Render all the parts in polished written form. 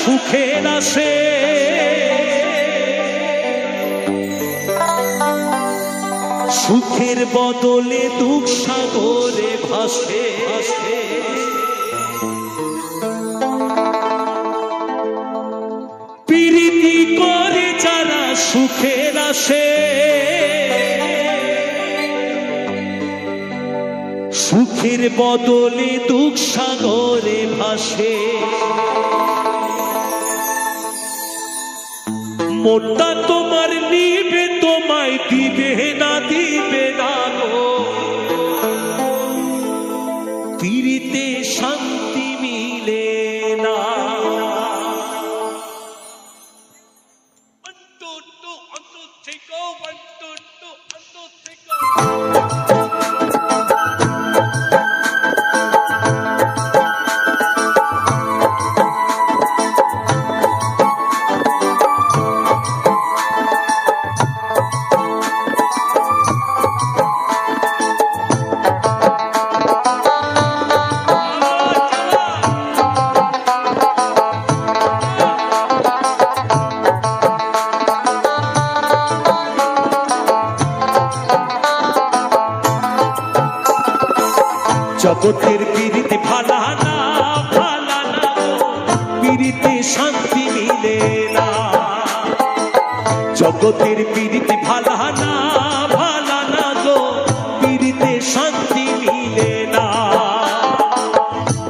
সুখের আসে, সুখের বদলে দুঃখ সাগরে ভাসে। প্রীতি করে যারা সুখের আসে, সুখের বদলে দুঃখ সাগরে ভাসে। মনটা তোমার নিবে তোমায় দিবে না দিবে না গো, পীড়িতে শান্তি মিলে না। জগতের পীড়িতে ভালা না ভালা না, পীড়িতে শান্তি মিলে না। জগতের পীড়িতে ভালা না ভালা না গো, পীড়িতে শান্তি মিলে না।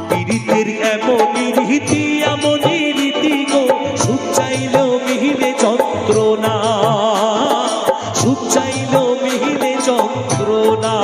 পীড়িতের এমনই রীতি এমনই রীতি গো, সুখ চাইলেও মিহিলে যন্ত্রণা, সুখ চাইলেও মিহিলে যন্ত্রণা।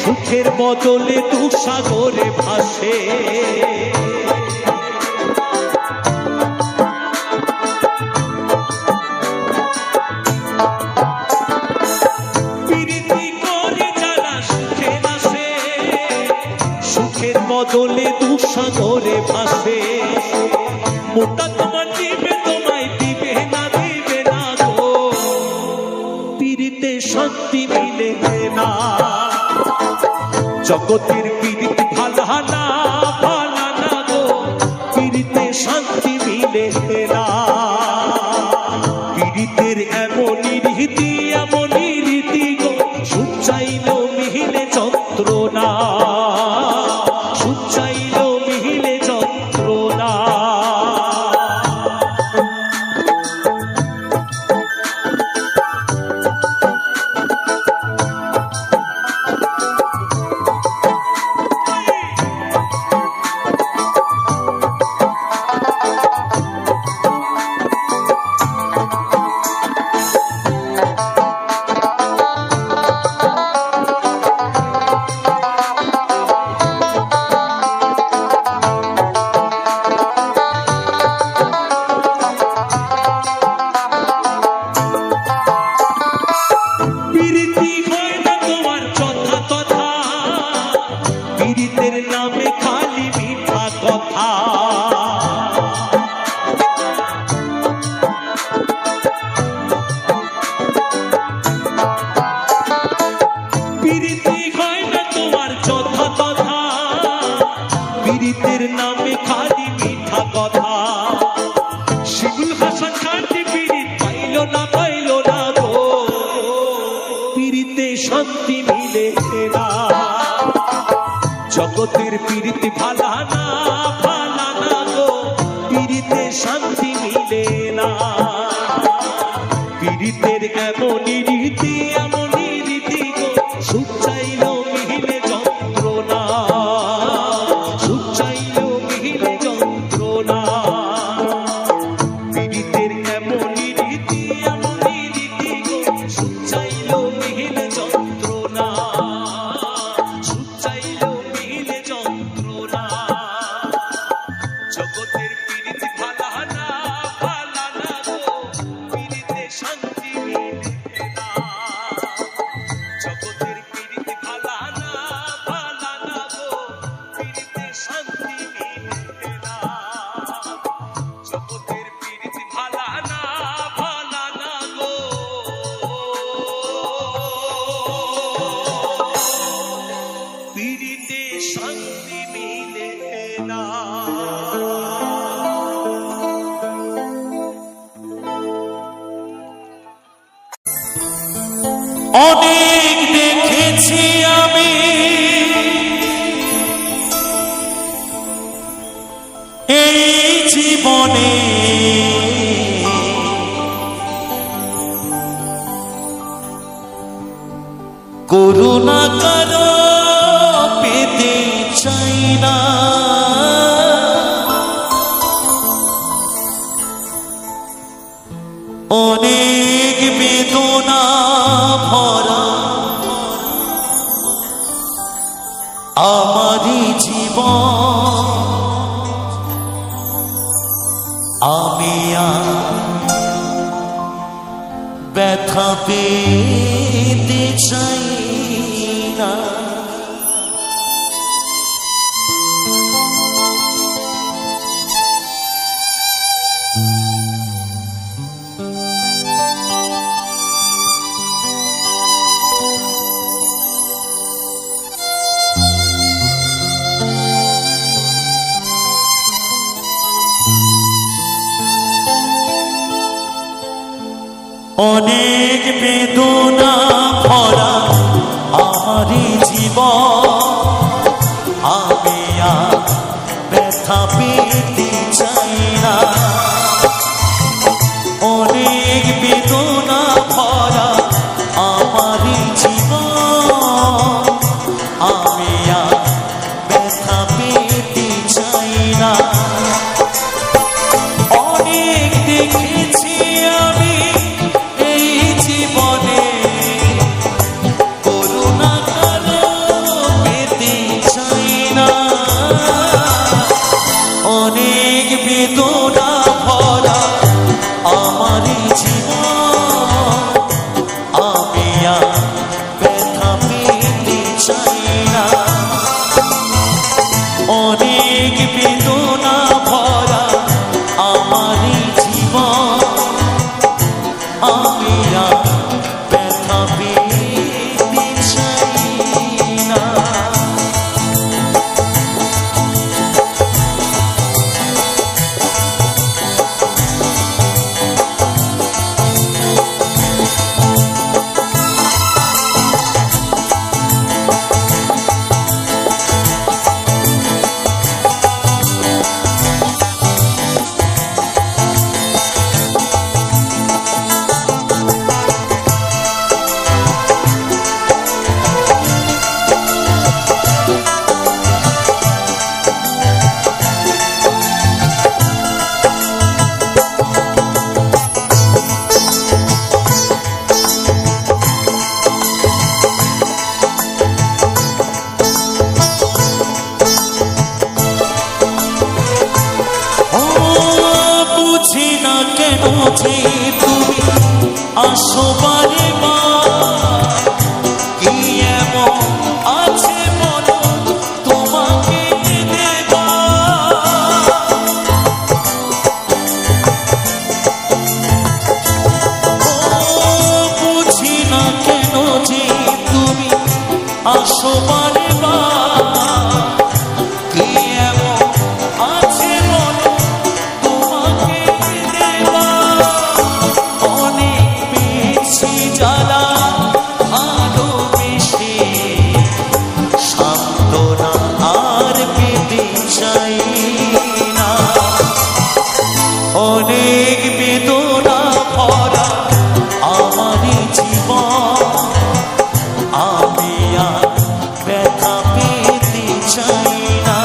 সুখের বদলে দুঃখ সাগরে ভাসে। প্রীতি করে যারা সুখের আসে, সুখের বদলে দুঃখ সাগরে ভাসে। মোটা তোমার দিবে তোমায় দিবে না দিবে না গো, পীড়িতে শান্তি মিলে না। জগতের পীড়িত ভালা না ভালা না গো, পীড়িতে শান্তি মিলে না। পীড়িতের এমনই রীতি এমনই রীতি গো, সুখ চাইলেও মিহিলে যন্ত্রণা, সুখ চাইলেও মিহিলে যন্ত্রণা। পীড়িতের নামে খালি মিঠা কথা, পীড়িতি হয় না তোমার যথা তথা, পীড়িতের নামে খালি মিঠা কথা। শিমুল হাসান খানটি পীড়িত পাইল না গো, পীড়িতে শান্তি মিলে না। জগতের পীড়িতি ভালা না ভালা না গো, পীড়িতে শান্তি মিলে না। পীড়িতের এমনই রীতি এমনই রীতি গো, সুখ চাইলেও মিহিলে যন্ত্রণা, সুখ চাইলেও মিহিলে যন্ত্রণা। পীড়িতের এমনই রীতি এমনই রীতি গো, অনেক দেখেছি আমি এই জীবনে, করুণা কারো পেতে চাই না, অনেক বেদনা ভরা আমারই জীবন, আমি ব্যথা পেতে চাই না। অনেক বেদনা ভরা আমারই জীবন, আমি ব্যথা পেতে চাই না, অনেক বেদনা ভরা আমারই জীবন, আমি ব্যথা পেতে চাই না। অনেক দেখেছি আমি এই জীবনে, করুণা কারো পেতে চাই না, অনেক বেদনা ভরা আমারই জীবন, আমি ব্যথা পেতে চাই না, অনেক বেদনা ভরা আমারই জীবন, আমি ব্যথা পেতে চাই না। বুঝি না কেন যে তুমি আসো বারে বার, কি এমন আছে বলো তোমাকে দেবার, বুঝি না কেন যে তুমি আসো বারে বার, কি এমন আছে বলো তোমাকে দেবার, অনেক বেশি জ্বালা ভালোবেসে সান্ত্বনা আর পেতে চাই না, অনেক বেদনা ভরা আমারই জীবন, আমি ব্যথা পেতে চাই না,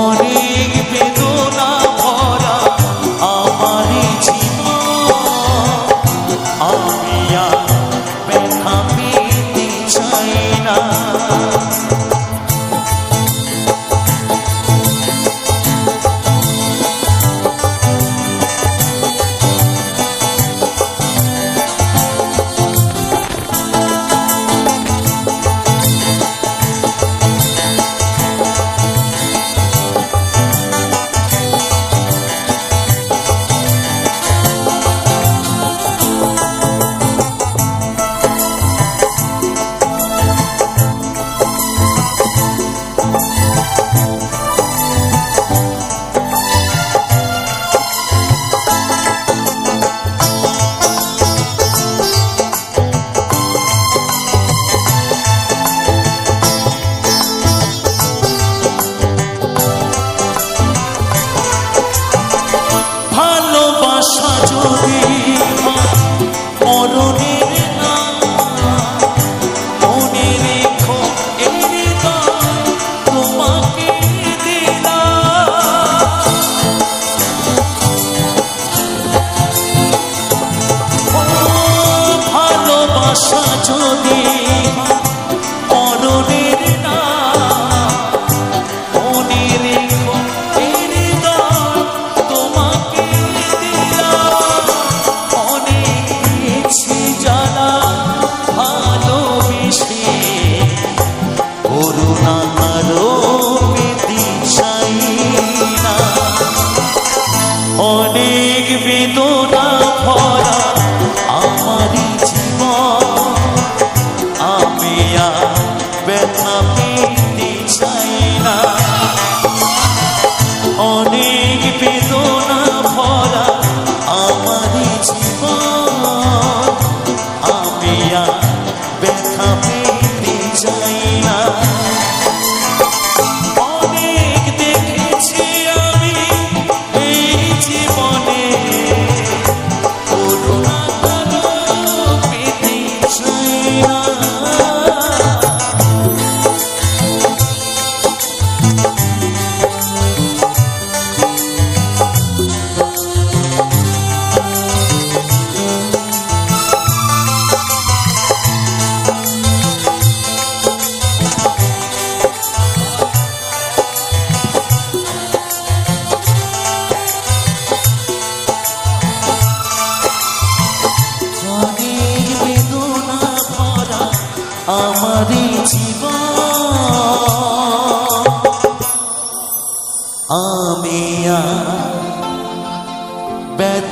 অনেক বেদনা ভরা আমারই জীবন, আমি ব্যথা পেতে চাই না।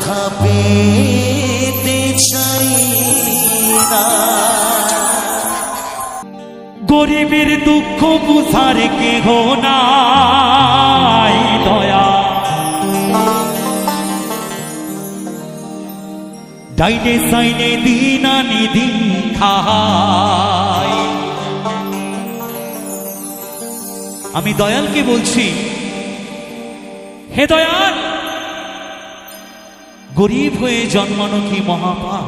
দেখা পেতে চাই না। গরিবের দুঃখ বুঝার কেহ নাই দয়া, ডাইনে সাইনে দিন আনি দিন খাই। আমি দয়ালকে বলছি, হে দয়াল, গরিব হয়ে জন্মানো কি মহাপাপ?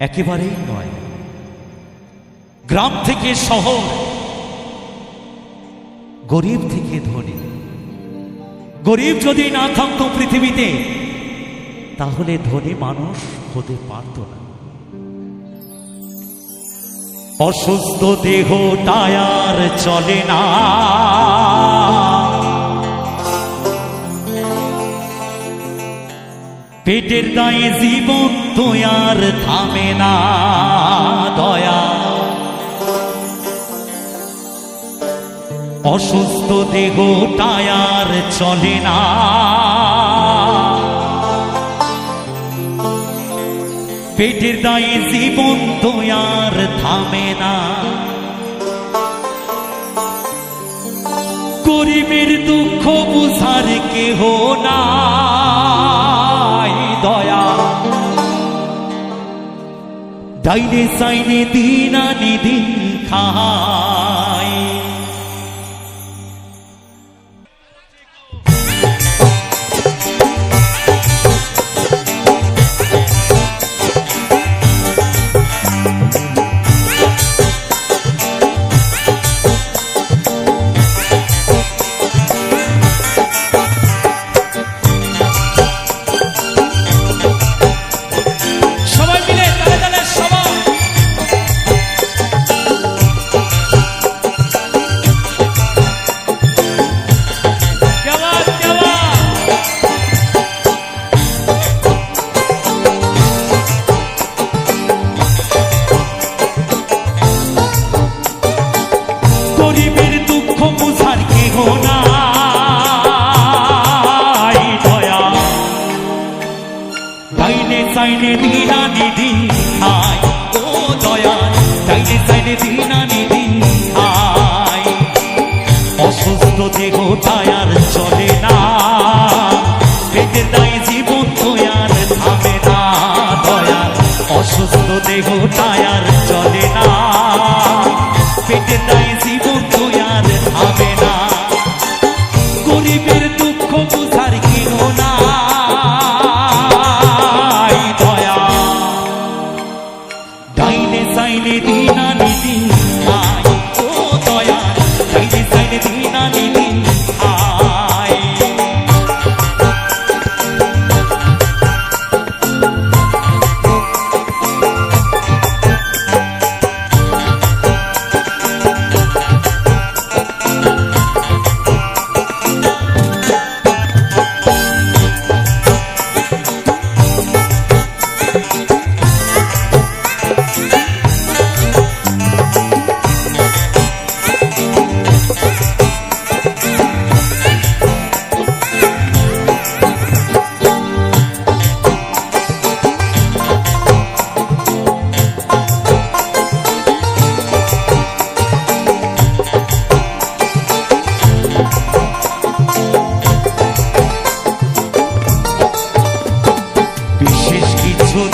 একেবারেই নয়। গ্রাম থেকে শহর, গরিব থেকে ধনী, গরিব যদি না থাকতো পৃথিবীতে তাহলে ধনী মানুষ হতে পারত না। অসুস্থ দেহ টায়ার চলে না, পেটের দায়ে জীবন তো আর থামে না দয়া। অসুস্থ দেহ টায়ার চলে না, পেটের দায়ে জীবন তো আর থামে না। গরিবের দুঃখ বুঝার কেহ নাই দয়া, ডাইনে সাইনে দিন আনি দিন খাই। গরিবের দুঃখ বুঝার কেহ নাই দয়া, ডাইনে সাইনে দিন আনি দিন খাই। ও দয়া, ডাইনে সাইনে দিন আনি দিন খাই। অসুস্থ দেহ টায়ার চলে না, পেটের দায়ে জীবন তো আর থামে না দয়া। অসুস্থ দেহ টায়ার চলে না, পেটের দায়ে জীবন তো আর থামে না। গরিবের দুঃখ বুঝার কেহ নাই দয়া, ডাইনে সাইনে দিন আনি দিন খাই। ও দয়া, ডাইনে সাইনে দিন আনি দিন খাই।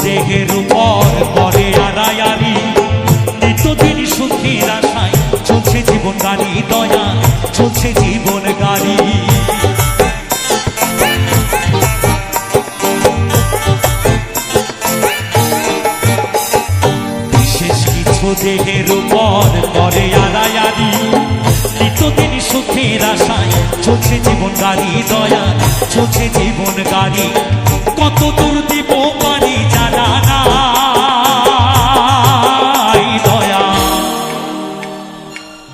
দেহের উপর করে আড়ায়ারি, নিত্যদিন সুখের আশায় চলছে জীবন গাড়ি দয়া, চলছে জীবন গাড়ি। বিশেষ কিছু দেহের উপর করে আড়ায়ারি, নিত্যদিন সুখের আশায় চলছে জীবন গাড়ি দয়া, চলছে জীবন গাড়ি। কত দূর দিব পারি জানা নাই দয়া,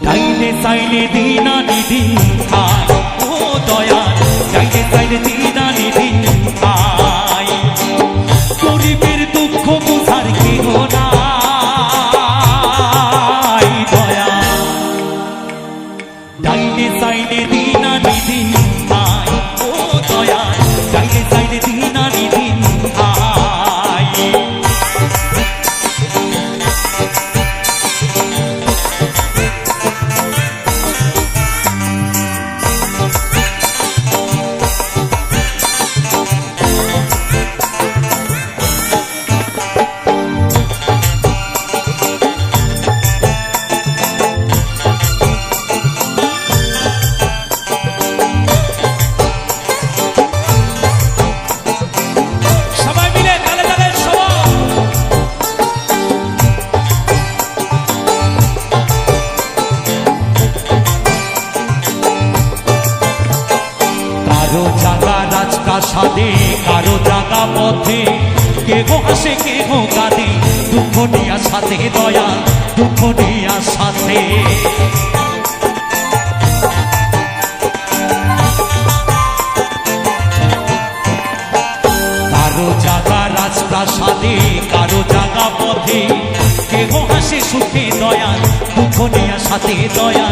ডাইনে সাইনে দিন আনি দিন খাই। ও দয়া, ডাইনে সাইনে দিন আনি দিন খাই। গরিবের দুঃখ বুঝার কেহ নাই দয়া, ডাইনে সাইনে দিন আনি দিন খাই। ও কারো জাগা রাজপ্রাসাদে, কারো জাগা পথে, কেহ হাসে কেহ কাঁদে, দুঃখ নিয়া সাথে দয়া, দুঃখ নিয়া সাথে। কারো জাগা রাজপ্রাসাদে, কারো জাগা পথে, কেহ হাসে সুখে দয়া, দুঃখ নিয়া সাথে দয়া,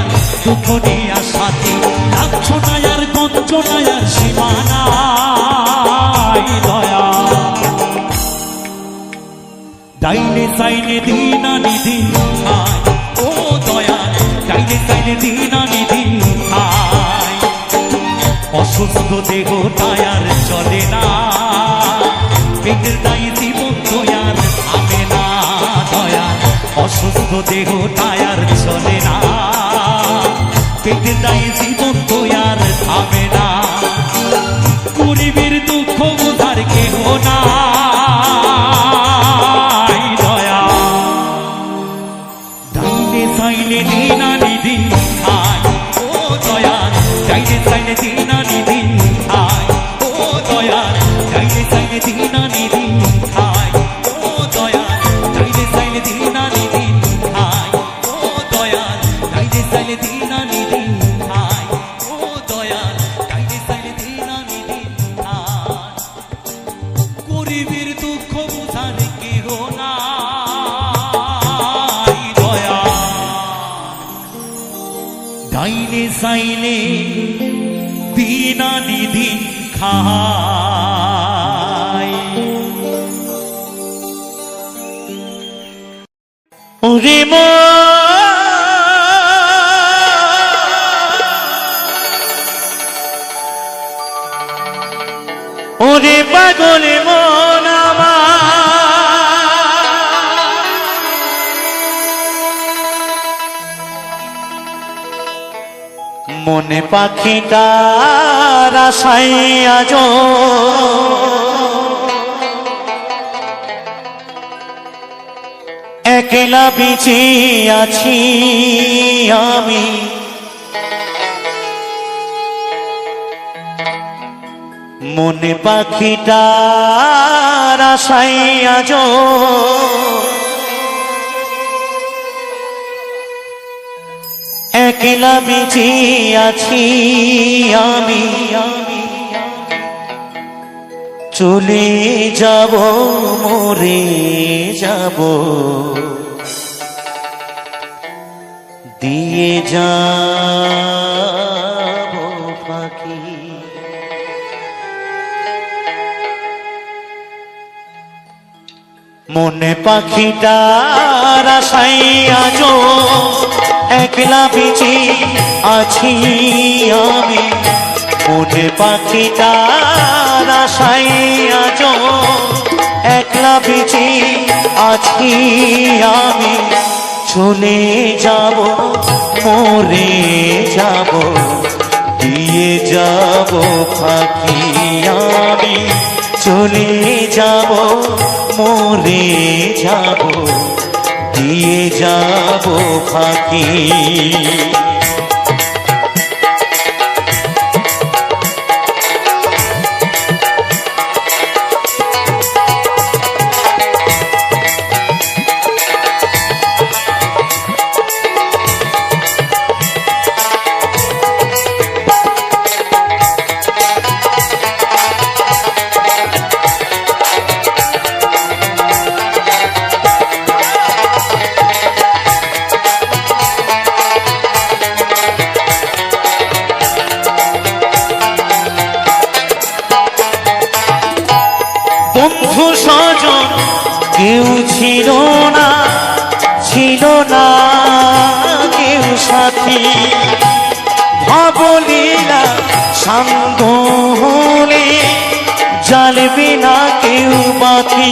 দুঃখ নিয়া সাথে। লাঞ্ছনায়ার গঞ্জনায়ার সীমানাই দয়া, ডাইনে সাইনে দীনানিধি খায়, ও দয়া ডাইনে সাইনে দীনানিধি খায়। অসুস্থ দেহ টায়ার চলে না, পেটের দায়ে জীবন দয়ার থামে না দয়া। অসুস্থ দেহ টায়ার চলে না, পেটের দায়ে জীবন দয়ার থামে না। গরিবের দুঃখ বোঝার কেহ নাই দয়া, ডাইনে সাইনে দীনানিধি খায়, ও দয়া ডাইনে সাইনে দীনানিধি খায়, ও দয়া ডাইনে সাইনে দীনানিধি খায়, ও দয়া ডাইনে সাইনে দীনানিধি খায়, ও দয়া ডাইনে সাইনে দীনানিধি খায়, ও দয়া ডাইনে সাইনে দীনানিধি খায়। গরিবের দুঃখ বোঝার কেহ নাই দয়া, ডাইনে সাইনে দীনানিধি খায়। ওরে মা ওরে পাগল মন মনে পাখিটার আশায় আজ একলা বেঁচে আছি আমি। মনে পাখিটার আশায় আজ একলা বেঁচে আছি আমি। চলে যাব মরে যাব, দিয়ে যাব ফাঁকি। মনে পাখিটার আশায় আজ একলা বেঁচে আছি আমি। মনে পাখিটার আশায় আজ একলা বেঁচে আছি আমি। চলে যাব মরে যাব, দিয়ে যাব ফাঁকি আমি। চলে যাব মরে যাব, দিয়ে যাব ফাঁকি। বন্ধু স্বজন কেউ ছিল না, ছিল না কেউ সাথী। ভবলীলা সাঙ্গ হলে জ্বালবে না কেউ বাতি।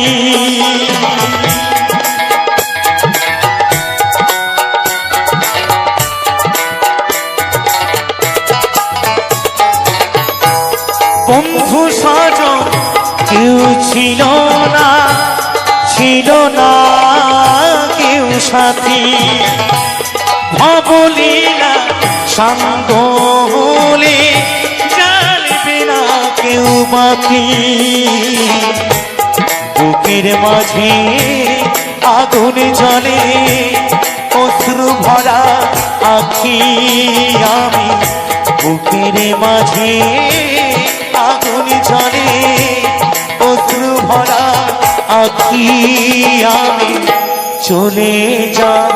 বন্ধু স্বজন কেউ ছিল না, ছিল না কেউ সাথী। ভবলীলা সাঙ্গ হলে জ্বালবে না ডাকি বুকের মাঝে আগুন জ্বলে অশ্রু ভরা আখি আমি বুকের মাঝে আগুন জ্বলে অশ্রু ভরা আখি আমি চলে যাব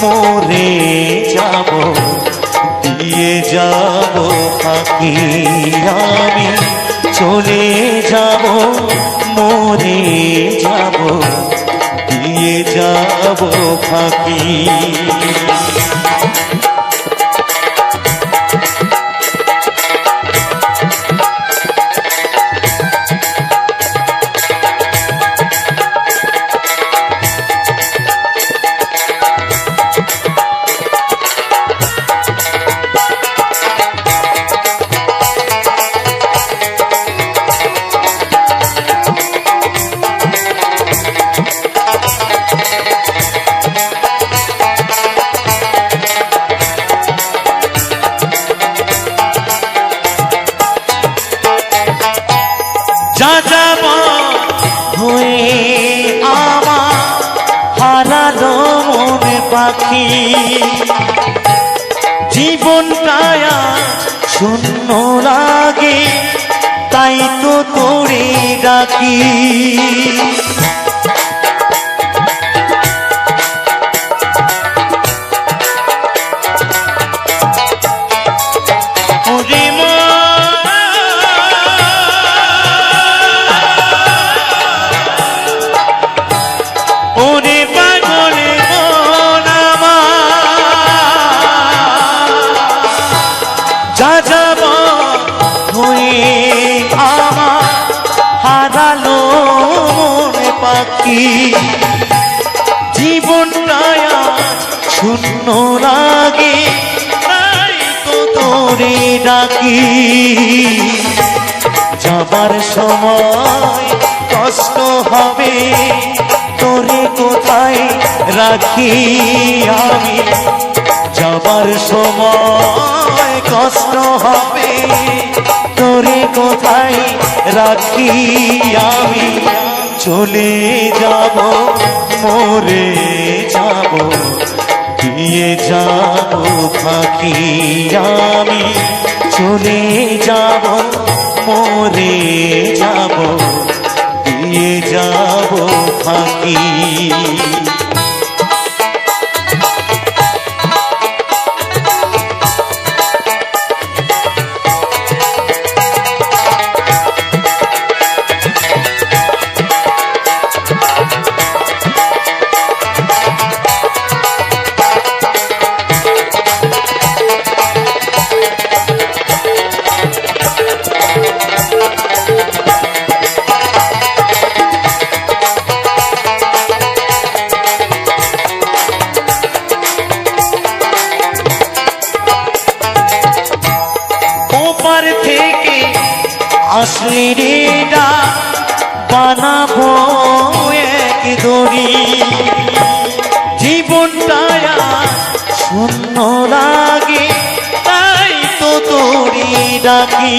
মরে যাব দিয়ে যাব ফাঁকি আমি চলে যাব মরে যাব দিয়ে যাব ফাঁকি যা যাব হয়ে আমার হারালো মন পাখি জীবনটায় শূন্য লাগে তাই তো তোরে ডাকি যা যাব হয়ে আমার হারালো মন পাখি জীবনটায় শূন্য লাগে তাই তো তোরে ডাকি যাবার সময় কষ্ট হবে তোরে কোথায় রাখি আমি যাবার সময় কষ্ট হবে তোরে কোথায় রাখি আমি চলে যাব মরে যাব দিয়ে যাব ফাঁকি আমি চলে যাব মরে যাব দিয়ে যাব ফাঁকি ওপার থেকে আসলে রে বানাবো এক দড়ি জীবনটায় শূন্য লাগে তাই তো তোরে ডাকি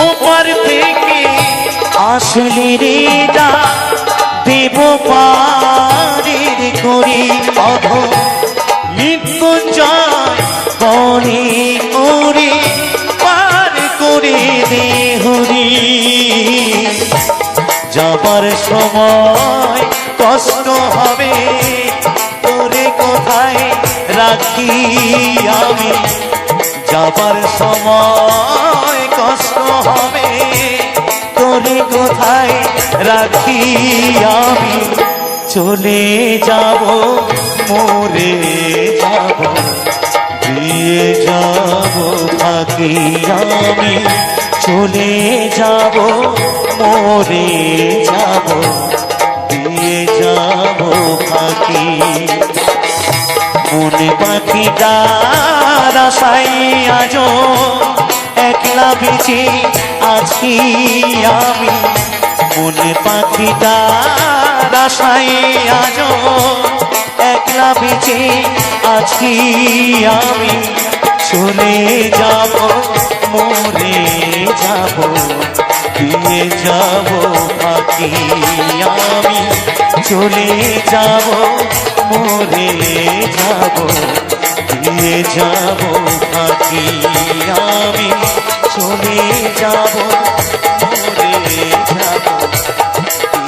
ওপার থেকে আসলে রে দেব পারের করি অধ মৃত্যুঞ্জয় করে ওরে পার করে দেহরি যাবার সময় কষ্ট হবে তোরে কোথায় রাখি আমি যাবার সময় কষ্ট হবে তোরে কোথায় রাখি আমি চলে যাব মরে যাব দিয়ে যাব ফাঁকি আমি চলে যাব মরে যাব দিয়ে যাব ফাঁকি মনে পাখিটার আশায় আজো একলা বেঁচে আছি আমি মনে পাখিটা আশায় আজ একলা বেঁচে আছি আমি, চলে যাব মরে যাব, দিয়ে যাব পাখি আমি, চলে যাব মরে যাব, দিয়ে যাব পাখি আমি, চলে যাব মরে যাব,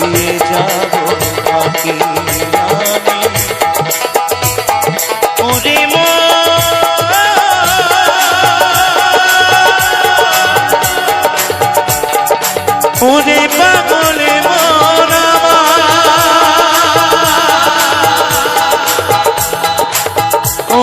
দিয়ে যাব পাখি আমি। ওরে ওরে পাগলে মন ও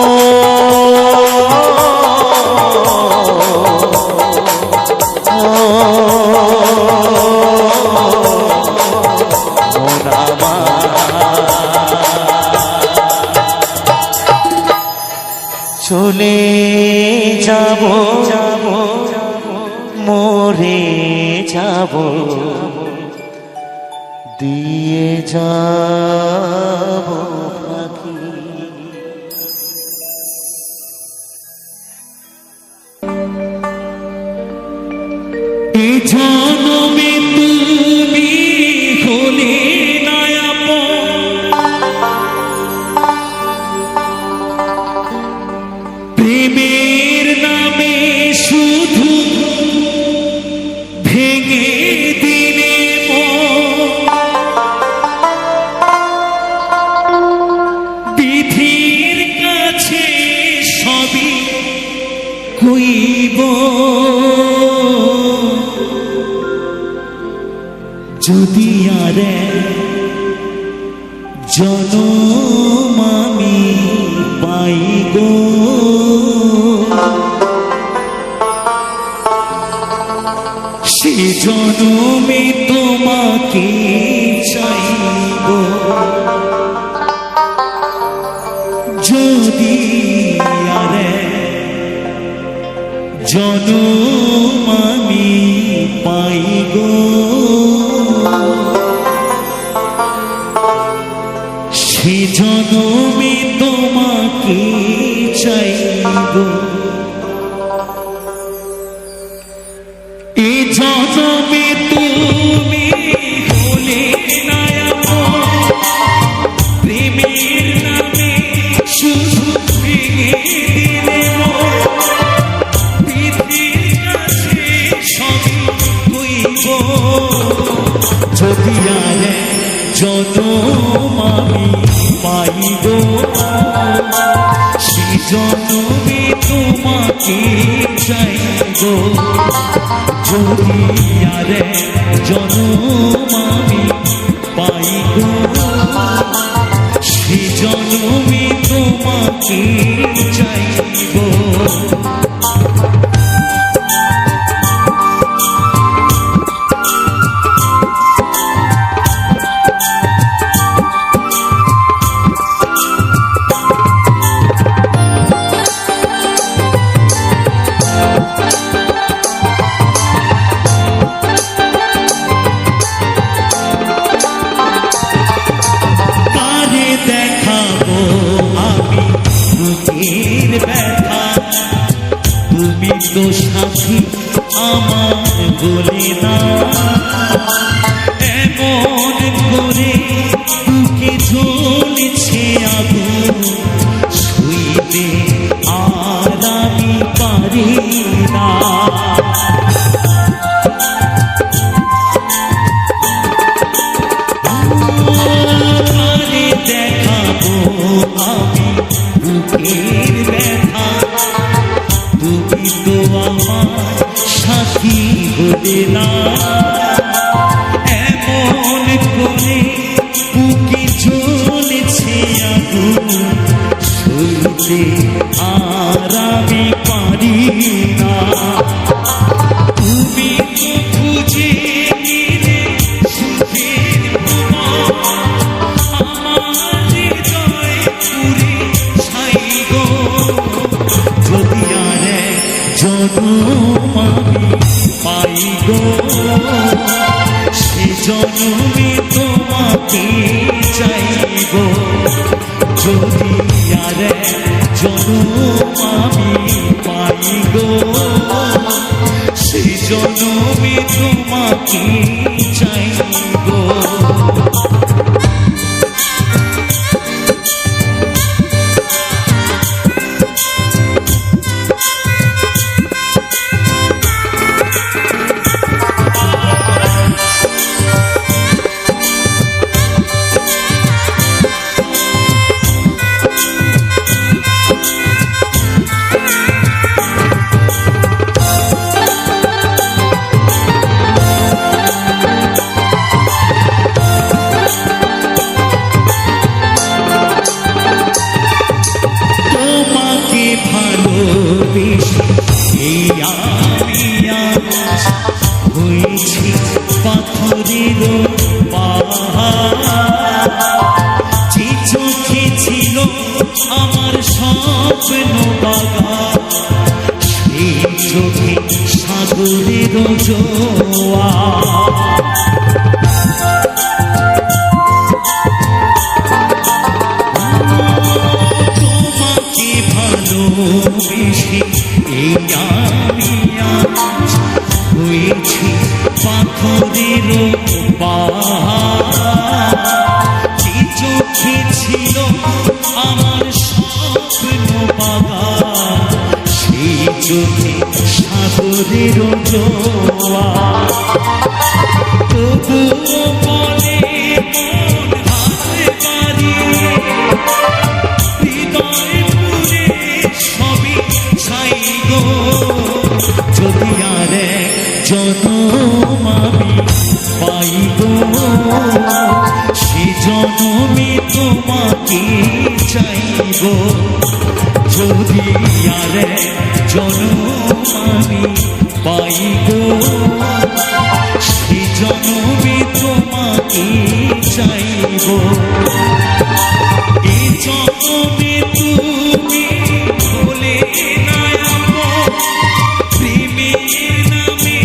চলে যাব মরে যাব, দিয়ে যাব পাখি। এ জনমে তুমি হলে না আপন, প্রেমের নামে শুধু ভেঙে দিলে বিধির কাছে সবই কইব, যদি আর জনম আমি পাই গো, সে জনমে তোমাকে চাইব, যদি আর জনম আমি পাই গো, সে জনমে তোমাকে চাইব। এ জনমে তুমি হলে না আপন, প্রেমের নামে শুধু ভেঙে দিলে বিধির কাছে সবই কইব, যদি আর জনম আমি পাই গো, সে জনমে তোমাকে চাইব, যদি আর জনম আমি পাই গো, সে জনমে তোমাকে চাইব। তুমি তো সাথী আমার বলে না, এমন করে বুকে জ্বলছে আগুন, শুইতে আর আমি পারি না। দেখাবো আমি বুকের ব্যথা, তুমি তো আমার সাথী হলে না, এমন করে বুকে জ্বলছে আগুন, শুইতে আর আমি পারি না। তুমি তো খুঁজে নিলে সুখের আমার হৃদয় পুরে ছাই গো, যদি আর জনম আমি পাই গো, সে তোমাকে চাইব যদি আর জনম আমি পাই গো সেই জনমে তোমাকে চাইব এই আমি আজ হয়েছি পাথরের পাহাড় যে চোখে ছিল আমার স্বপ্ন বাগান সেই চোখে সাগরের জোয়ার এই আমি আজ হয়েছি পাথরের পাহাড় যে চোখে ছিল আমার স্বপ্ন বাগান সেই চোখে সাগরের জোয়ার তবুও বলে মন হাতে পারিয়ে হৃদয় পুরে সবই ছাই গো যদি আর জনম আমি পাই গো সে জনমে তোমাকে চাইব যদি আর জনম আমি পাই গো সে জনমে তোমাকে চাইব এই জনমে তুমি বলে না প্রেমের নামে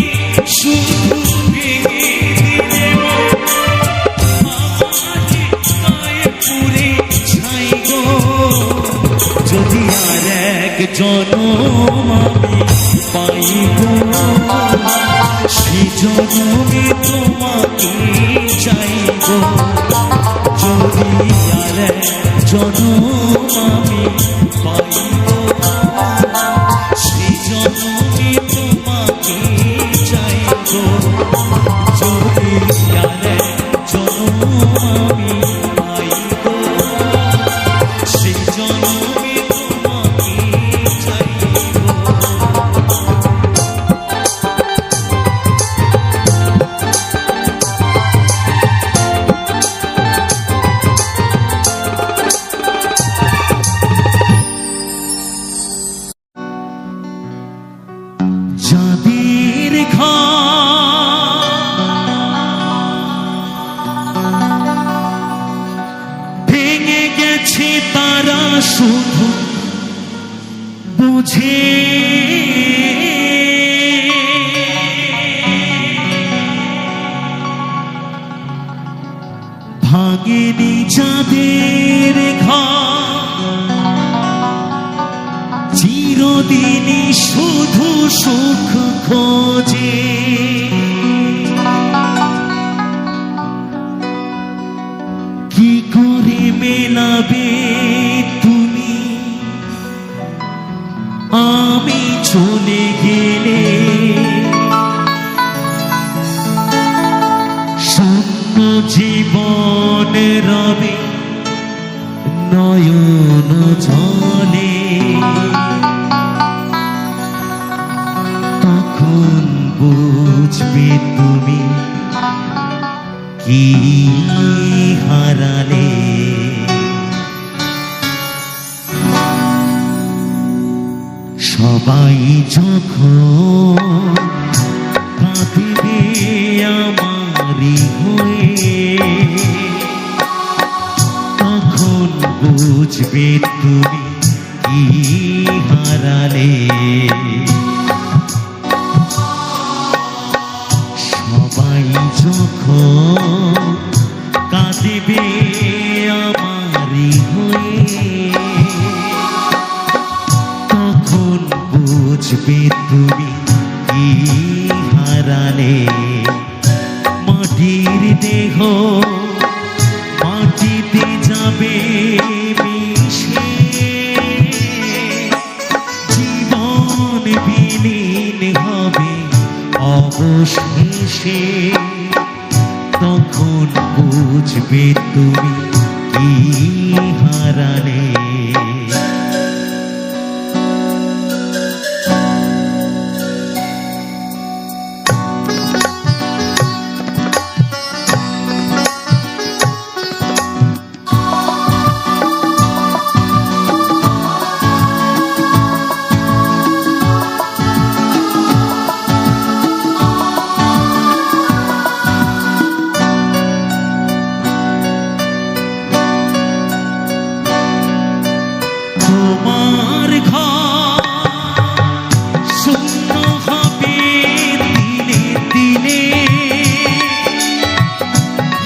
শুধু ভেঙে দিলে পুরে ছাই গো যদি আর এক জনম আমি পাই গো সে জনমে তোমাকে চাইব যদি আর এক জনম আমি পাই গো সে জনমে তোমাকে চাইব যদি আর এক জনম আমি পাই গো সে জনমে তোমাকে চাইব যাদের ভেঙে গেছে তারা শুধু বুঝে ভাঙেনি যাদের চিরদিনই শুধু সুখ খোঁজে কি করে মেলাবে তুমি আমি চলে গেলে শূন্য জীবন রবে নয়ন জলে তখন বুঝবে তুমি কি হারালে সবাই যখন কাঁদবে আমারই হয়ে তখন বুঝবে তুমি কি হারালে সবাই যখন কাঁদিবে আমারি হয়ে, তখন বুঝবে তুমি কি হারালে। মাটির দেহ মাটিতে যাবে মিশে, জীবন বিলীন হবে অবশেষে। তখন বুঝবে তুমি কি হারালে। তোমার ঘর শূন্য হবে দিনে দিনে,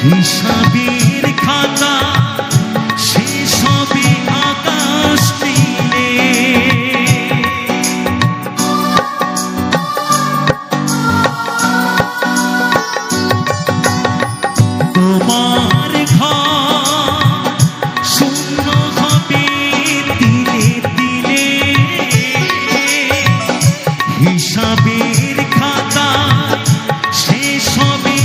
হিসাবের খাতা শেষ হবে আকাশ নীলে। তোমার ঘর শূন্য হবে হিসাবের খাতা শেষ হবে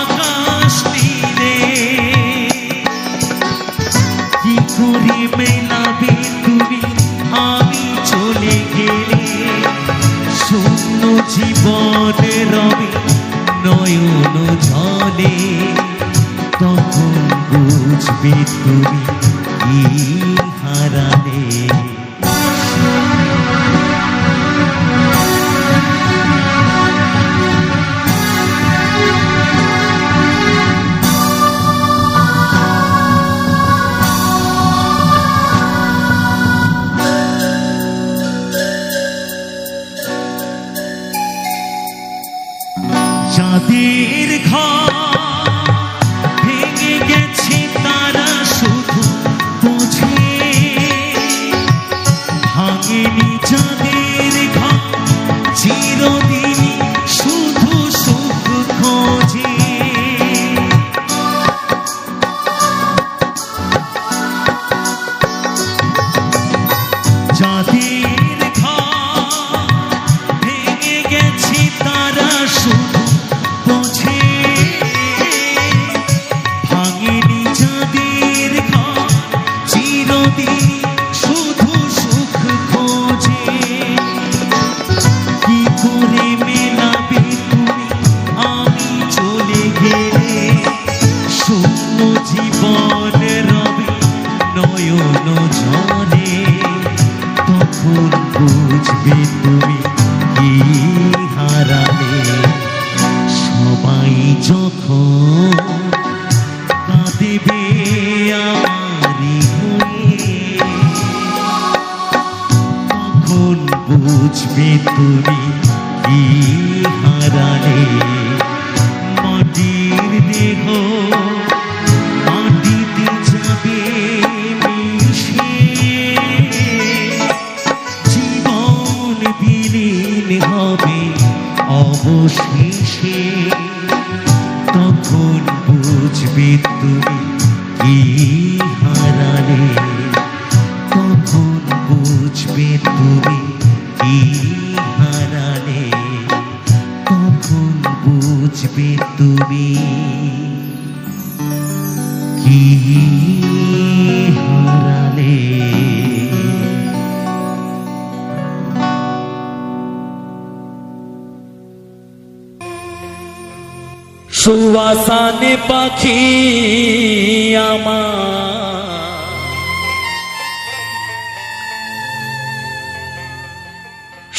আকাশ নীলে। কি করে মেলাবে তুমি আমি চলে গেলে, শূন্য জীবন রবে নয়ন জলে। তখন বুঝবে তুমি কি হারালে। যাদের ঘর ভেঙে গেছে তারা শুধু বোঝে, ভাঙেনি যাদের ঘর চিরদিন শুধু সুখ খোঁজে। যাদের ঘর ভেঙে গেছে তারা শুধু বোঝে, ভাঙেনি যাদের ঘর চিরদিন শুধু সুখ খোঁজে। কি করে মেলাবে তুমি আমি চলে গেলে, শূন্য জীবন রবে নয়ন জলে। তখন বুঝবে তুমি কি হারালে। সবাই যখন কাঁদিবে আমারি হয়ে, তখন বুঝবে তুমি কি হারালে। মাটির দেহ মাটিতে যাবে মিশে, জীবন বিলীন হবে অবশেষে। তখন বুঝবে তুমি কি হারালে। তখন বুঝবে তুমি কি হারালে। তখন বুঝবে তুমি কি হারালে। সুবাসানে পাখি আমার,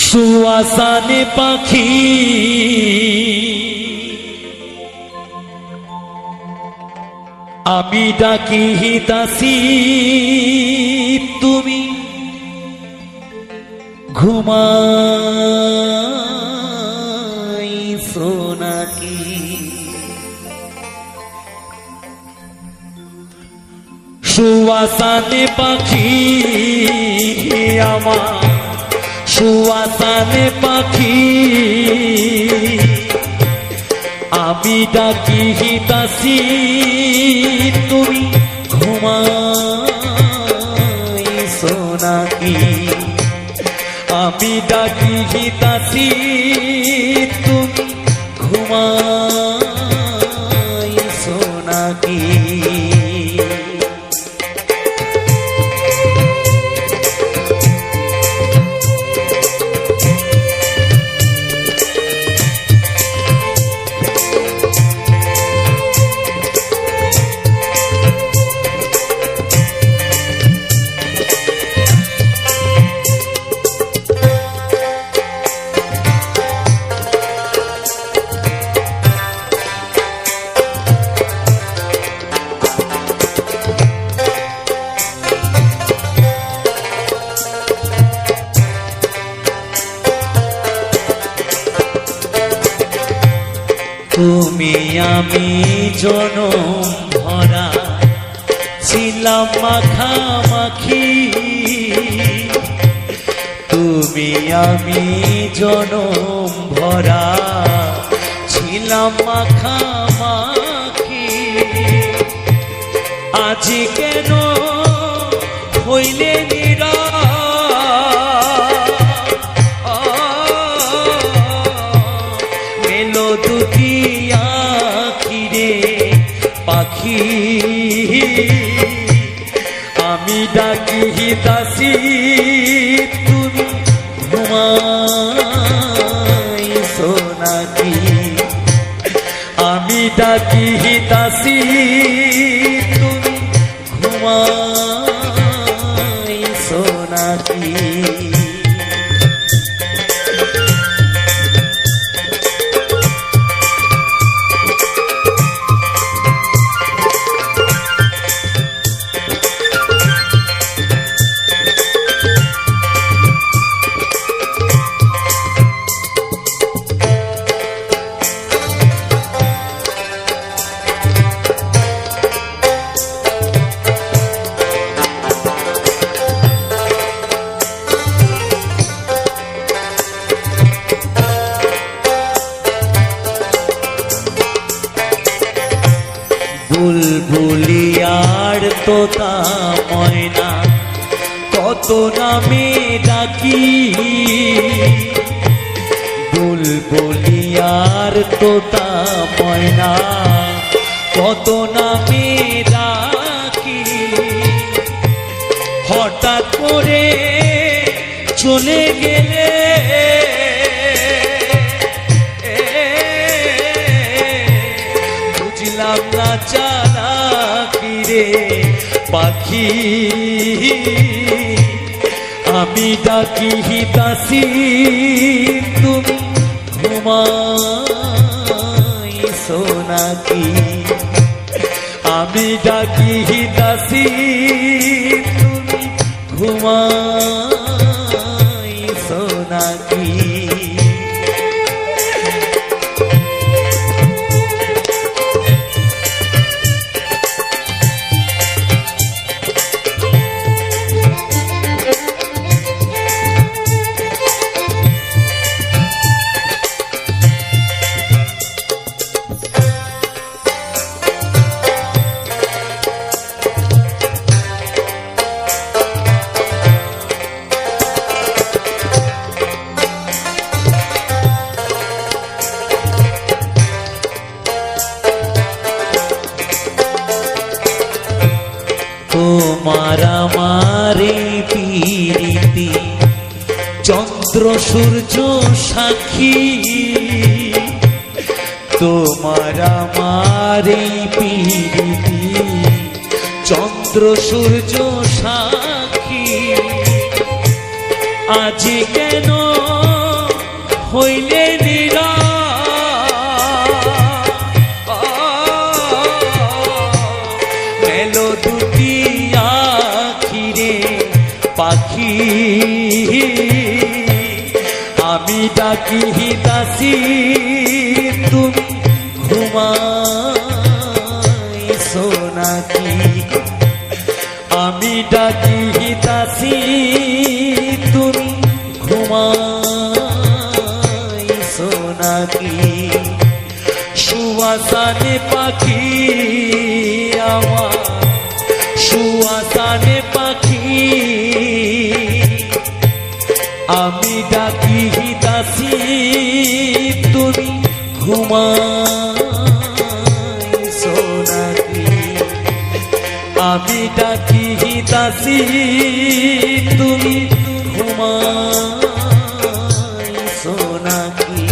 সুবাসানে পাখি আমি ডাকি হিতাসি, তুমি ঘুমাইছো নাকি। সুয়াসানে পাখি আমার সুয়াসানে পাখি আমি ডাকি হিতাসি তুমি ঘুমাইছো নাকি আমি ডাকি হিতাসি তুমি ঘুমাইছো নাকি তুমি আমি জনম ভরা ছিলাম মাখামাখি তুমি আমি জনম ভরা ছিলাম মাখামাখি আজ কেন হইলে মেলো দুটি আখিরে পাখি আমি ডাকি হিতাসি তুমি ঘুমাইছো নাকি আমি ডাকি হিতাসি তুমি ঘুমাইছো নাকি বুলবুলিয়ার তোতা ময়না কত নামে ডাকি বুলবুলিয়ার তোতা ময়না কত নামে ডাকি হঠাৎ করে চলে গেলে বুঝলাম না চালাকি রে পাখি আমি ডাকি হিতাসি তুমি ঘুমাইছো নাকি আমি ডাকি হিতাসি তুমি ঘুমাইছো নাকি তোমার আমারে প্রীতি চন্দ্র সূর্য সাক্ষী তোমার আমারে প্রীতি চন্দ্র সূর্য সাক্ষী আজ কেন হইলে মেলো দুটি আখিরে পাখি আমি ডাকি হিতাসি তুমি ঘুমাইছো নাকি আমি ডাকি তাসি তুমি ঘুমাইছো নাকি সুয়াসানে পাখি আমার সুয়াসানে পাখি আমি ডাকি দাসি তুমি ঘুমাইছো নাকি আমি ডাকি দাসি তুমি ঘুমাইছো নাকি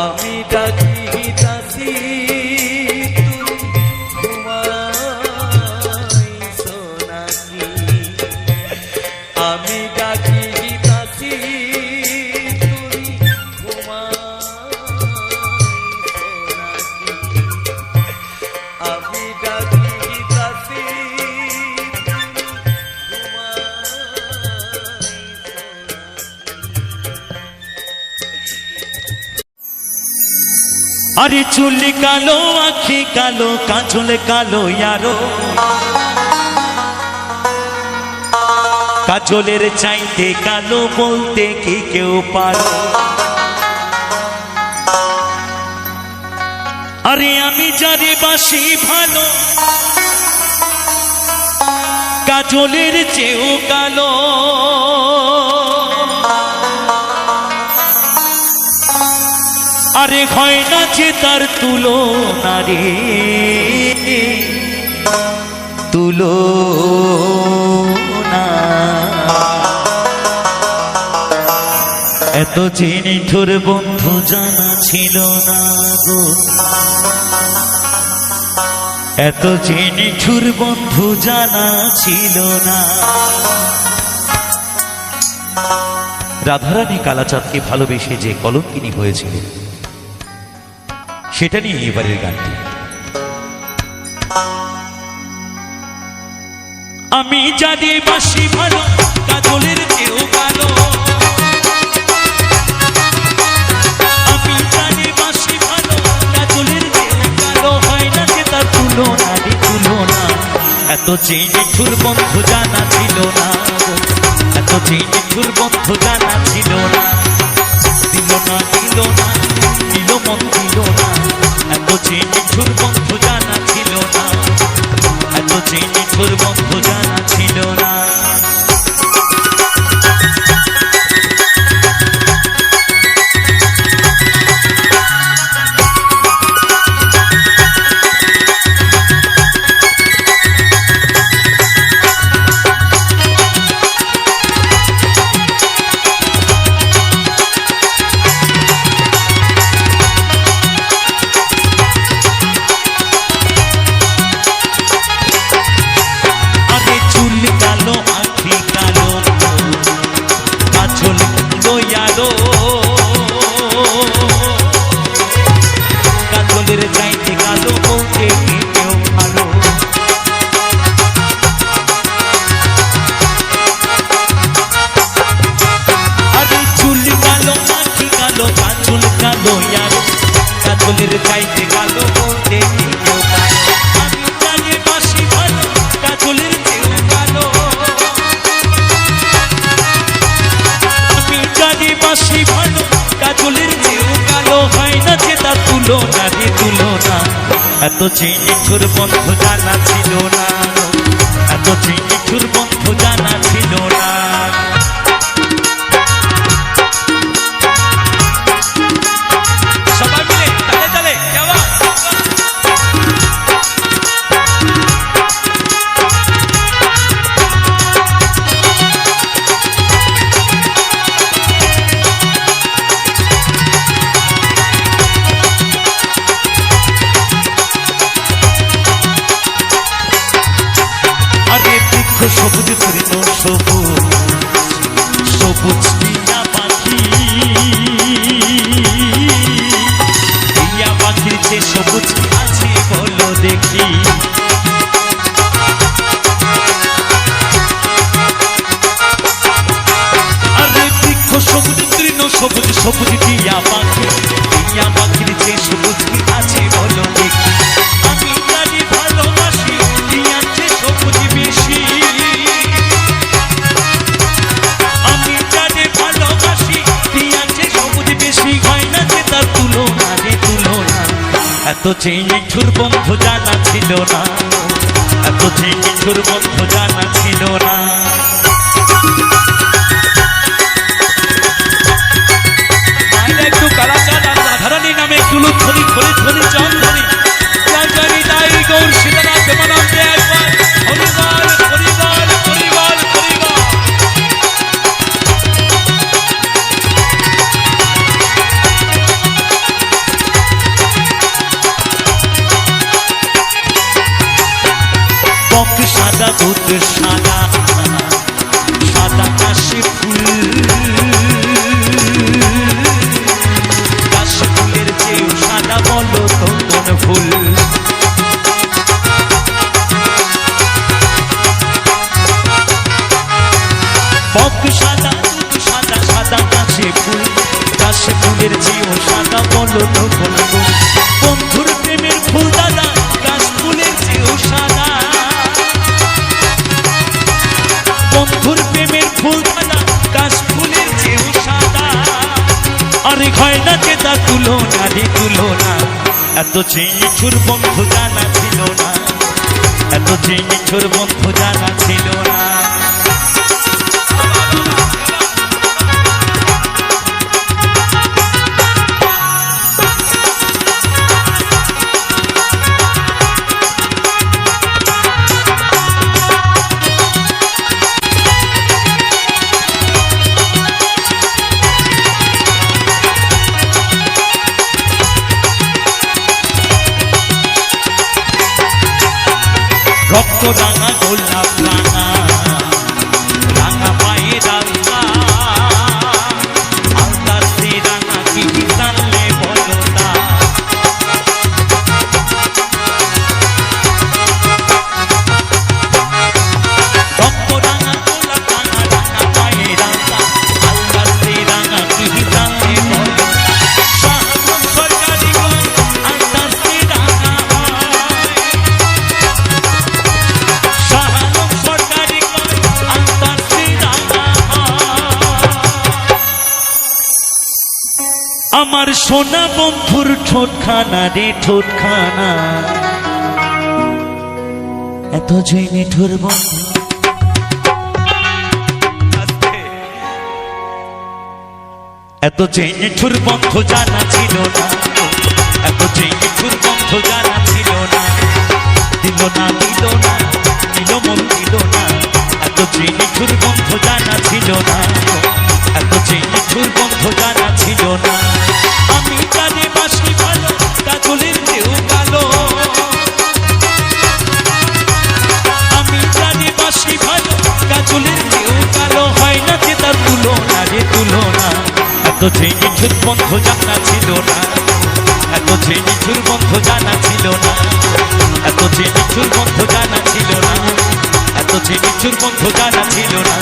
আমি ডাকি দাসি তুমি ঘুমাইছো নাকি আমি ডাকি দাসি তুমি ঘুমাইছো নাকি আমি ডাকি দাসি আরে চুল কালো আখি কালো কাজল কালো ইয়ারো কাজলের চাইতে কালো বলতে কি কেউ পারো আরে আমি যারে বাসি ভালো কাজলের চেয়েও কালো আরে হয় না যে তার তুলনা রে তুলনা এত যে নিঠুর বন্ধু জানা ছিল না গো এত যে নিঠুর বন্ধু জানা ছিল না রাধারানী কালাচাঁদকে ভালোবেসে যে কলঙ্কিনী হয়েছিল সেটা নিয়ে এবারের গানটি আমি জানি বাসি ভালো কাজলের চেয়েও কালো আমি জানি বাসি ভালো কাজলের চেয়েও কালো হয় না যে তার তুলনা রে তুলনা এত যে নিঠুর বন্ধু জানা ছিল না এত যে নিঠুর বন্ধু জানা ছিল না দিল না দিল না দিল মন দিল না এত যে নিঠুর বন্ধু জানা ছিল না এত যে নিঠুর বন্ধু জানা ছিল না কাজলের চাইতে কালো বলতে কি কেউ ভালো আরে চুল কালো আখি কালো কাজল কালো ইয়ারো কাজলের চাইতে কালো বলতে কি কেউ ভালো আমি জানি বাসি ভালো কাজলের চেয়েও কালো আমি জানি বাসি ভালো কাজলের চেয়েও কালো হয় না যে তার তুলনা রে তুলনা এত যে নিঠুর বন্ধু জানা ছিল না এত যে নিঠুর বন্ধু জানা ছিল না সবাই মিলে তালে তালে যাওয়া যে নিঠুর বন্ধু জানা ছিল না, এত যে নিঠুর বন্ধু জানা ছিল না। মায়েরা একটু কালাচাঁদ আর রাধারানী নামে একটু লুৎফুনি খনি ধ্বনি চন্দ্রনী জয় জয় নিতাই গৌর সীতানাথ প্রেমানন্দে একবার হরিবল হরিবল হরিবল হরিবল। বক সাদা দুধ সাদা, সাদা কাশি ফুল, কাশি ফুলের চেয়েও সাদা বলো তো কোন ফুল। বক সাদা দুধ সাদা, সাদা কাশি ফুল, কাশি ফুলের চেয়েও সাদা বলো তো কোন ফুল। বন্ধুর প্রেমের ফুল দাদা, কাশ ফুলের চেয়েও সাদা। বন্ধুর প্রেমের ফুল দাদা, কাশ ফুলের চেয়েও সাদা। আরে হয় না যে তা তুলনা রে তুলনা, এত যে নিঠুর বন্ধু জানা ছিল না, এত যে নিঠুর বন্ধু জানা ছিল না। রক্ত রাঙা গোলাপ রাঙা, রাঙা পায়ে রাঙা, আলতা সে রাঙা কি টানলে বলো তা। রক্ত রাঙা গোলাপ রাঙা, রাঙা পায়ে রাঙা, আলতা সে রাঙা কি টানলে বলো তা। শাহজাহান সরকারি গো আলতা সে রাঙা হয়, শাহজাহান সরকারি গো আলতা সে রাঙা হয়। আমার সোনা বন্ধুর ঠোঁটখানা রে ঠোঁটখানা, এত যে নিঠুর বন্ধু, এত যে নিঠুর বন্ধু জানা ছিল না, এত যে নিঠুর বন্ধু জানা ছিল না। দিল না দিল না দিল মন দিল না, এত যে নিঠুর বন্ধু জানা ছিল না, এত যে নিঠুর বন্ধু জানা ছিল না। আমি কানে বাসি ভালো, কাজলের চেয়েও কালো। আমি কানে বাসি ভালো, কাজলের চেয়েও কালো। হয় না যে তার তুলনা রে তুলনা, এত যে নিঠুর বন্ধু জানা ছিল না, এত যে নিঠুর বন্ধু জানা ছিল না, এত যে নিঠুর বন্ধু জানা ছিল না, এত যে নিঠুর বন্ধু জানা ছিল না,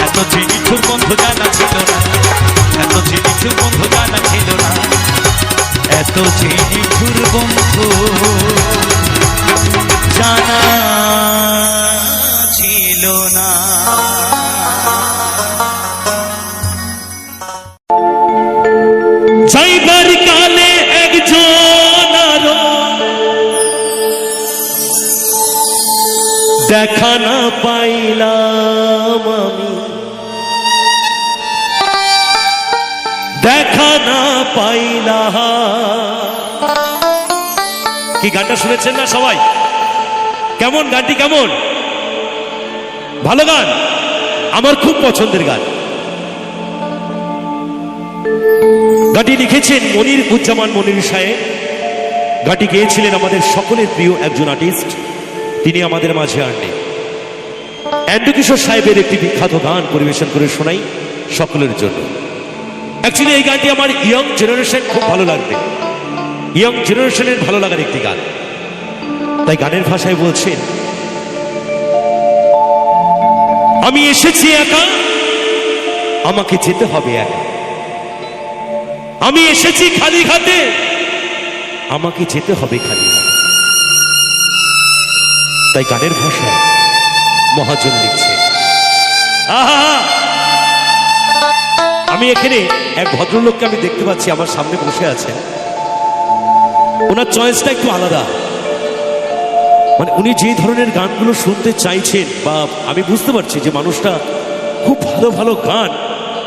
এত যে নিঠুর বন্ধু জানা ছিল না, এত যে নিঠুর বন্ধু জানা ছিল না, এত যে নিঠুর বন্ধু জানা ছিল না। যাইবার কালে একজন আরো দেখা না পাইলাম আমি, দেখা না পাইলাম। কি গানটা শুনেছেন না সবাই? কেমন গানটি? কেমন? ভালো গান, আমার খুব পছন্দের গান। গানটি লিখেছেন মনির উজ্জামান মনির সাহেব, গানটি গেয়েছিলেন আমাদের সকলের প্রিয় একজন আর্টিস্ট, তিনি আমাদের মাঝে আর নেই। এন্ড্রু কিশোর সাহেবের একটি বিখ্যাত গান পরিবেশন করে শোনাই সকলের জন্য। অ্যাকচুয়ালি এই গানটি আমার ইয়ং জেনারেশন খুব ভালো লাগবে, ইয়ং জেনারেশনের ভালো লাগার একটি গান। তাই গানের ভাষায় বলছেন, আমি এসেছি একা, আমাকে যেতে হবে একা। আমি এসেছি খালি হাতে, আমাকে যেতে হবে খালি হাতে। তাই গানের ভাষায় মহাজন লিখছে, আহা, আমি এখানে এক ভদ্রলোককে আমি দেখতে পাচ্ছি আমার সামনে বসে আছেন। ওনার চয়েসটা একটু আলাদা, মানে উনি যে ধরনের গানগুলো শুনতে চাইছেন, বা আমি বুঝতে পারছি যে মানুষটা খুব ভালো ভালো গান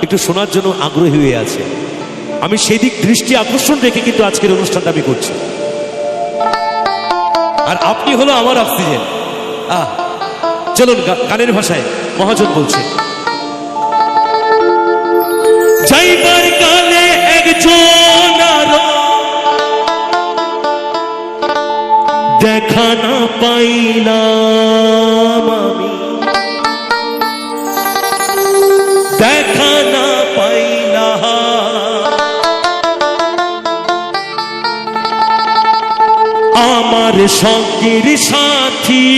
একটু শোনার জন্য আগ্রহী হয়ে আছে। আমি সেই দিক দৃষ্টি আকর্ষণ রেখে কিন্তু আজকের অনুষ্ঠানটা আমি করছি। আর আপনি হলো আমার অক্সিজেন। চলুন গানের ভাষায় মহাজন বলছেন। যাইবার কালে একজন আরো দেখা না পাইলাম আমি, দেখা না পাইলাম আমার সঙ্গীর সাথী,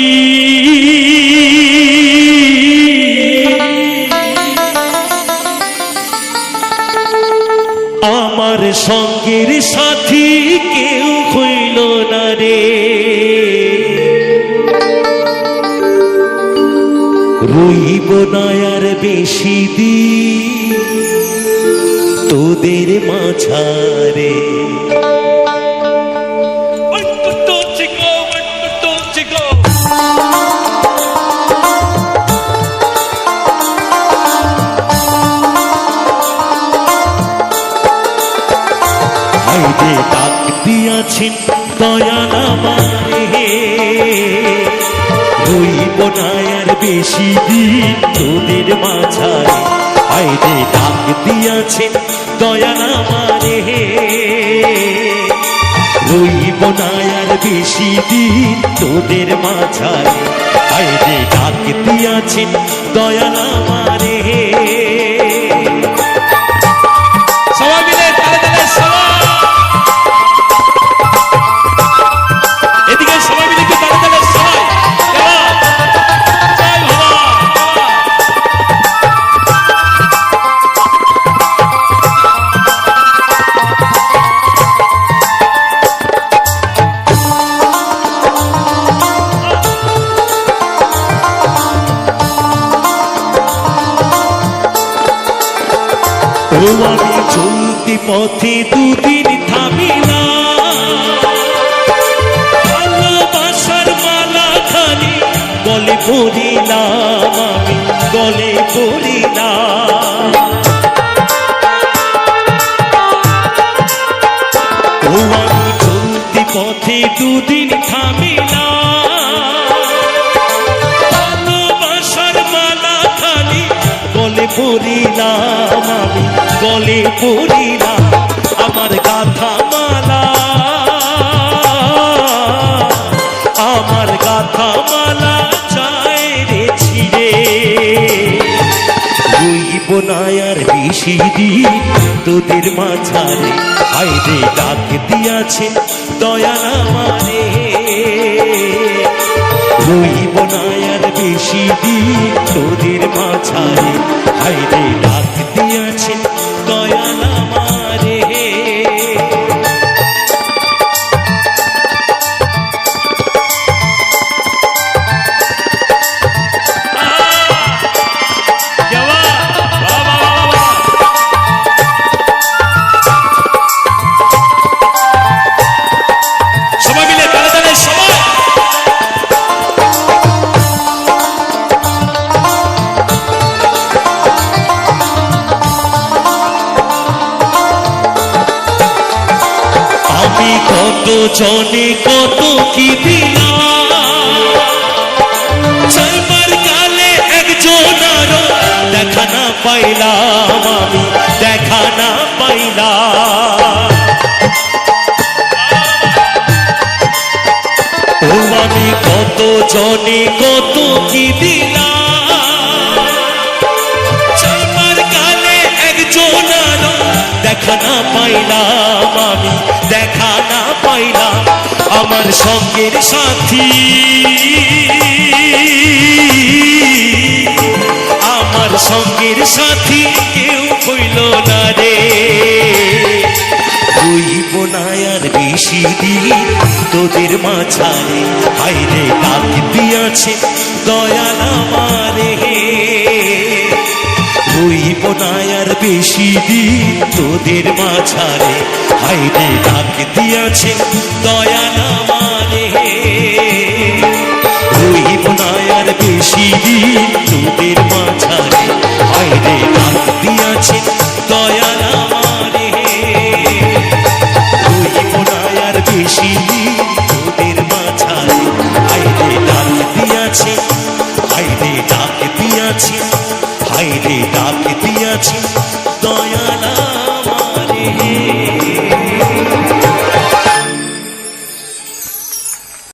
আমার সঙ্গের সাথী কেউ হইল না রে, রইব না আর বেশি দিন তোদের মাঝারে। হাইরে ডাক দিয়াছেন দয়াল আমারে, রইব না আর বেশি দিন তোদের মাঝারে। হাইরে ডাক দিয়াছেন দয়াল আমারে, রইব না আর বেশি দিন তোদের মাঝারে। হাইরে ডাক দিয়াছেন দয়াল আমারে। সবাই মিলে তালে তালে এদিকে সবাই মিলে একটু তালে তালে সবাই আমি চলতি পথে দুদিন থামিলাম, ভালোবাসার মালা খানি গলে পড়িলাম, আমি গলে পড়িলাম। আমি চলতি পথে দুদিন থামিলাম, ভালোবাসার মালা খানি গলে পড়িলাম, আমি গলে পড়িলাম। আমার গাথা মালা, আমার গাথা মালা চায় রে ছিড়ে, রইব না আর বেশি দিন তোদের মাঝারে। হায়রে ডাক দিয়াছে দয়াল আমারে, রইব না আর বেশি দিন তোদের মাঝারে। হায়রে ডাক দিয়াছে দয়াল আমারে। কত জনে কত কি দিলাম, চাইবার কালে একজন আরো দেখা না পাইলাম, আমি দেখা না পাইলাম। ও আমি কত জনে কত কি দিলাম, চাইবার কালে একজন আরো দেখা না পাইলাম, আমি দেখা না পাইলাম। আমার সঙ্গের সাথী, আমার সঙ্গের সাথী কেউ হইল না রে, রইব না আর বেশি দিন তোদের মাঝারে। হায়রে ডাক দিয়াছে দয়াল আমারে, রইব না আর বেশি দিন তোদের তোদের মাঝারে, হাইরে ডাক দিয়াছে দয়া না মানে। রহিব না আর বেশি দিন তোদের মাঝারে, হাইরে ডাক দিয়াছে দয়া না মানে। রহিব না আর বেশি দিন তোদের মাঝারে, হাইরে ডাক দিয়াছে, হাইরে ডাক দিয়াছে, হাইরে ডাক দিয়াছে